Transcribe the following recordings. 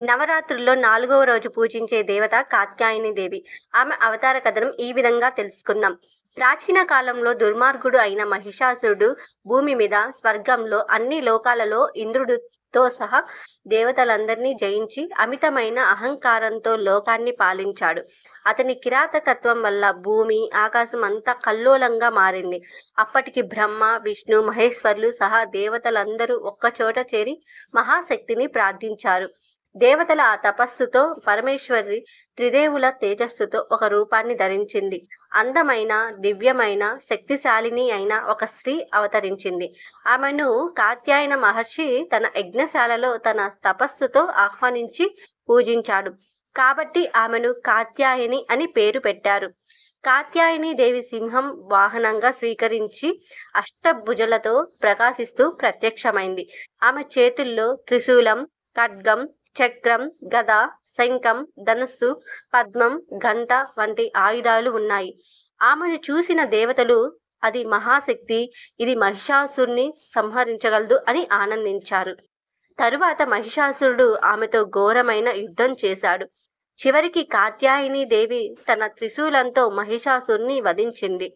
నవరాత్రుల్లో 4వ రోజు పూజించే దేవత కాత్యాయని దేవి. ఆమె అవతార కథనం ఈ విధంగా తెలుసుకుందాం. ప్రాచీన కాలంలో దుర్మార్గుడు అయిన మహిషాసురుడు భూమి మీద, స్వర్గంలో, అన్ని లోకాలలో ఇంద్రుడితో సహా దేవతలందరినీ జయించి అమితమైన అహంకారంతో లోకాన్ని పాలించాడు. అతని కిరాతకత్వం వల్ల భూమి, ఆకాశం అంతా కల్లోలంగా మారింది. అప్పటికి బ్రహ్మ, విష్ణు, మహేశ్వరులు సహా దేవతలందరూ ఒక్కచోట చేరి మహాశక్తిని ప్రార్థించారు. దేవతల ఆ తపస్సుతో పరమేశ్వరి త్రిదేవుల తేజస్సుతో ఒక రూపాన్ని ధరించింది. అందమైన, దివ్యమైన, శక్తిశాలిని అయిన ఒక స్త్రీ అవతరించింది. ఆమెను కాత్యాయన మహర్షి తన యజ్ఞశాలలో తన తపస్సుతో ఆహ్వానించి పూజించాడు. కాబట్టి ఆమెను కాత్యాయని అని పేరు పెట్టారు. కాత్యాయని దేవి సింహం వాహనంగా స్వీకరించి అష్టభుజలతో ప్రకాశిస్తూ ప్రత్యక్షమైంది. ఆమె చేతుల్లో త్రిశూలం, ఖడ్గం, చక్రం, గద, శంఖం, ధనుస్సు, పద్మం, ఘంట వంటి ఆయుధాలు ఉన్నాయి. ఆమెను చూసిన దేవతలు అది మహాశక్తి, ఇది మహిషాసురుని సంహరించగలదు అని ఆనందించారు. తరువాత మహిషాసురుడు ఆమెతో ఘోరమైన యుద్ధం చేశాడు. చివరికి కాత్యాయని దేవి తన త్రిశూలంతో మహిషాసురుని వధించింది.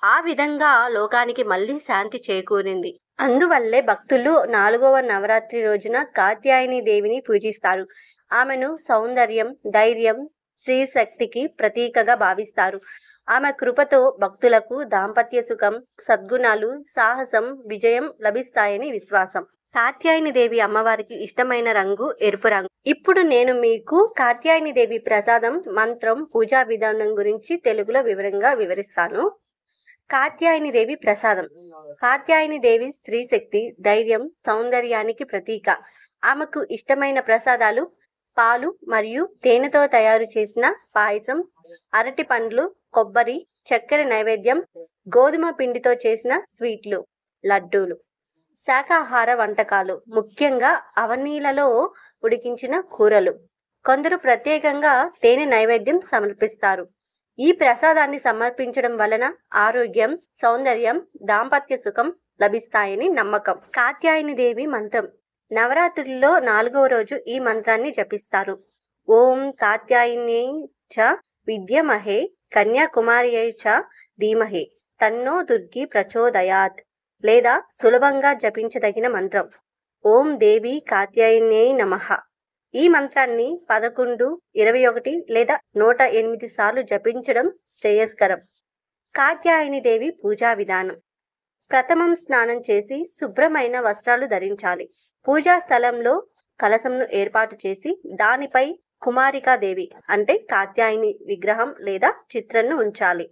ఆ విధంగా లోకానికి మళ్ళీ శాంతి చేకూరింది. అందువల్లే భక్తులు 4వ నవరాత్రి రోజున కాత్యాయని దేవిని పూజిస్తారు. ఆమెను సౌందర్యం, ధైర్యం, స్త్రీశక్తికి ప్రతీకగా భావిస్తారు. ఆమె కృపతో భక్తులకు దాంపత్య సుఖం, సద్గుణాలు, సాహసం, విజయం లభిస్తాయని విశ్వాసం. కాత్యాయని దేవి అమ్మవారికి ఇష్టమైన రంగు ఎరుపు రంగు. ఇప్పుడు నేను మీకు కాత్యాయని దేవి ప్రసాదం, మంత్రం, పూజా విధానం గురించి తెలుగులో వివరంగా వివరిస్తాను. కాత్యాయని దేవి ప్రసాదం. కాత్యాయని దేవి స్త్రీశక్తి, ధైర్యం, సౌందర్యానికి ప్రతీక. ఆమెకు ఇష్టమైన ప్రసాదాలు పాలు మరియు తేనెతో తయారు చేసిన పాయసం, అరటి పండ్లు, కొబ్బరి, చక్కెర నైవేద్యం, గోధుమ పిండితో చేసిన స్వీట్లు, లడ్డూలు. శాకాహార వంటకాలు, ముఖ్యంగా అవనీలలో ఉడికించిన కూరలు. కొందరు ప్రత్యేకంగా తేనె నైవేద్యం సమర్పిస్తారు. ఈ ప్రసాదాన్ని సమర్పించడం వలన ఆరోగ్యం, సౌందర్యం, దాంపత్య సుఖం లభిస్తాయని నమ్మకం. కాత్యాయని దేవి మంత్రం. నవరాత్రుల్లో 4వ రోజు ఈ మంత్రాన్ని జపిస్తారు. ఓం కాత్యాయన్యై చ విద్యమహే కన్యాకుమార్యై చ ధీమహే తన్నో దుర్గి ప్రచోదయాత్. లేదా సులభంగా జపించదగిన మంత్రం ఓం దేవి కాత్యాయన్యై నమః. ఈ మంత్రాన్ని 11, 21 లేదా 108 సార్లు జపించడం శ్రేయస్కరం. కాత్యాయని దేవి పూజా విధానం. ప్రథమం స్నానం చేసి శుభ్రమైన వస్త్రాలు ధరించాలి. పూజా స్థలంలో కలశంను ఏర్పాటు చేసి దానిపై కుమారికాదేవి అంటే కాత్యాయని విగ్రహం లేదా చిత్రంను ఉంచాలి.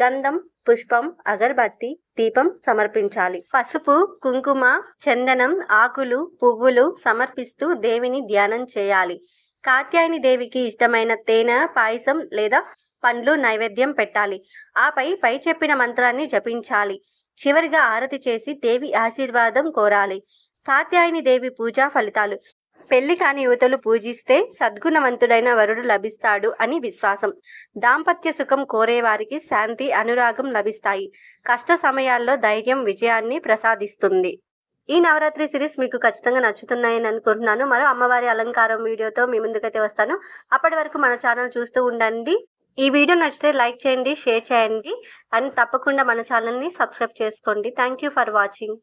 గంధం, పుష్పం, అగరబత్తి, దీపం సమర్పించాలి. పసుపు, కుంకుమ, చందనం, ఆకులు, పువ్వులు సమర్పిస్తూ దేవిని ధ్యానం చేయాలి. కాత్యాయని దేవికి ఇష్టమైన తేనె, పాయసం లేదా పండ్లు నైవేద్యం పెట్టాలి. ఆపై పై చెప్పిన మంత్రాన్ని జపించాలి. చివరిగా ఆరతి చేసి దేవి ఆశీర్వాదం కోరాలి. కాత్యాయని దేవి పూజా ఫలితాలు. పెళ్లి కాని యువతులు పూజిస్తే సద్గుణవంతుడైన వరుడు లభిస్తాడు అని విశ్వాసం. దాంపత్య సుఖం కోరేవారికి శాంతి, అనురాగం లభిస్తాయి. కష్ట సమయాల్లో ధైర్యం విజయాన్ని ప్రసాదిస్తుంది. ఈ నవరాత్రి సిరీస్ మీకు ఖచ్చితంగా నచ్చుతున్నాయని అనుకుంటున్నాను. మరో అమ్మవారి అలంకారం వీడియోతో మీ ముందుకైతే వస్తాను. అప్పటి వరకు మన ఛానల్ చూస్తూ ఉండండి. ఈ వీడియో నచ్చితే లైక్ చేయండి, షేర్ చేయండి అండ్ తప్పకుండా మన ఛానల్ని సబ్స్క్రైబ్ చేసుకోండి. Thank you for watching.